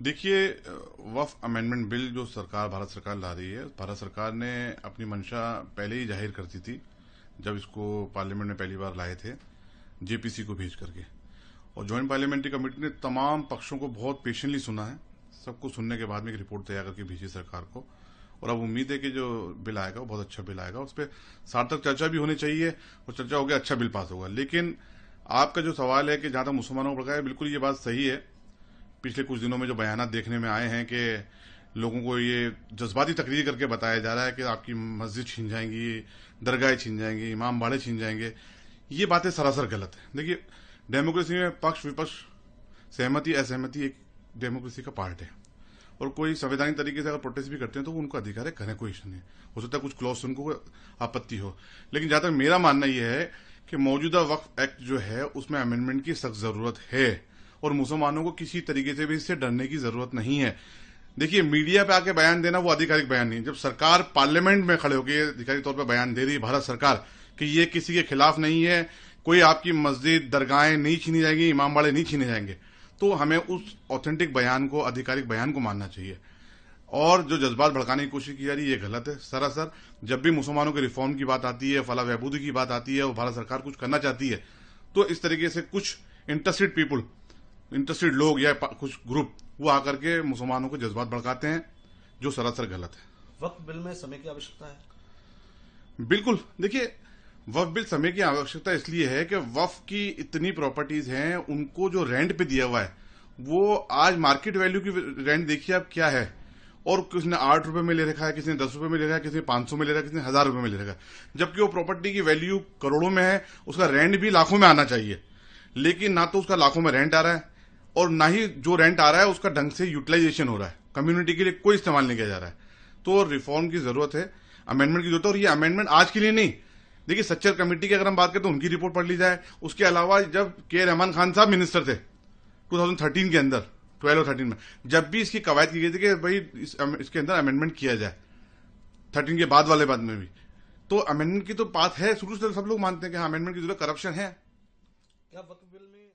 देखिए, वक्फ amendment bill जो भारत सरकार ला रही है, भारत सरकार ने अपनी मंशा पहले ही जाहिर कर दी थी जब इसको पार्लियामेंट में पहली बार लाए थे जेपीसी को भेज करके। और ज्वाइंट पार्लियामेंट्री कमेटी ने तमाम पक्षों को बहुत पेशेंटली सुना है। सबको सुनने के बाद में एक रिपोर्ट तैयार करके भेजी सरकार को। और अब उम्मीद है कि जो बिल आएगा वो बहुत अच्छा बिल आएगा, उस पर सार्थक चर्चा भी होनी चाहिए और चर्चा होगी, अच्छा बिल पास होगा। लेकिन आपका जो सवाल है कि जहां तक मुसलमानों को भड़काया है, बिल्कुल ये बात सही है। पिछले कुछ दिनों में जो बयान देखने में आए हैं कि लोगों को ये जज्बाती तकरीर करके बताया जा रहा है कि आपकी मस्जिद छीन जाएंगी, दरगाहें छीन जाएंगी, इमाम बाड़े छीन जाएंगे, ये बातें सरासर गलत है। देखिए, डेमोक्रेसी में पक्ष विपक्ष, सहमति असहमति एक डेमोक्रेसी का पार्ट है। और कोई संवैधानिक तरीके से अगर प्रोटेस्ट भी करते हैं तो उनको अधिकार है, करें, कोई इश्यू नहीं। हो सकता है कुछ क्लॉज उनको आपत्ति हो, लेकिन जहां तक मेरा मानना यह है कि मौजूदा वक्फ एक्ट जो है उसमें अमेंडमेंट की सख्त जरूरत है और मुसलमानों को किसी तरीके से भी इससे डरने की जरूरत नहीं है। देखिए, मीडिया पे आके बयान देना वो आधिकारिक बयान नहीं। जब सरकार पार्लियामेंट में खड़े होकर आधिकारिक तौर पर बयान दे रही है भारत सरकार कि ये किसी के खिलाफ नहीं है, कोई आपकी मस्जिद दरगाहें नहीं छीनी जाएंगी, इमाम बाड़े नहीं छीने जाएंगे, तो हमें उस ऑथेंटिक बयान को, आधिकारिक बयान को मानना चाहिए। और जो जज्बात भड़काने की कोशिश की जा रही है ये गलत है सरासर। जब भी मुसलमानों के रिफॉर्म की बात आती है, फलाह बहबूदी की बात आती है और भारत सरकार कुछ करना चाहती है, तो इस तरीके से कुछ इंटरेस्टेड पीपुल, इंटरेस्टेड लोग या कुछ ग्रुप वो आकर के मुसलमानों को जज्बात भड़काते हैं, जो सरासर गलत है। वक्फ बिल में समय की आवश्यकता है। बिल्कुल, देखिए, वक्फ बिल समय की आवश्यकता इसलिए है कि वक्फ की इतनी प्रॉपर्टीज हैं, उनको जो रेंट पे दिया हुआ है वो आज मार्केट वैल्यू की रेंट देखिए आप क्या है। और किसी ने 8 रुपए में ले रखा है, किसी ने 10 रुपए में ले रखा है, किसी ने 500 में ले रखा है, किसी ने 1000 रुपए में ले रखा है, जबकि वो प्रॉपर्टी की वैल्यू करोड़ों में है। उसका रेंट भी लाखों में आना चाहिए, लेकिन ना तो उसका लाखों में रेंट आ रहा है और ना ही जो रेंट आ रहा है उसका ढंग से यूटिलाइजेशन हो रहा है, कम्युनिटी के लिए कोई इस्तेमाल नहीं किया जा रहा है। तो रिफॉर्म की जरूरत है, अमेंडमेंट की जरूरत है। और ये अमेंडमेंट आज के लिए नहीं, देखिए सच्चर कमेटी की अगर हम बात करें तो उनकी रिपोर्ट पढ़ ली जाए। उसके अलावा जब के रहमान खान साहब मिनिस्टर थे 2013 के अंदर, 12 और 13 में, जब भी इसकी कवायद की गई थी कि भाई इसके अंदर अमेंडमेंट किया जाए, 13 के बाद वाले बाद में भी, तो अमेंडमेंट की तो बात है, शुरू से सब लोग मानते हैं कि हाँ अमेंडमेंट की जरूरत, करप्शन है। क्या वक्फ बिल में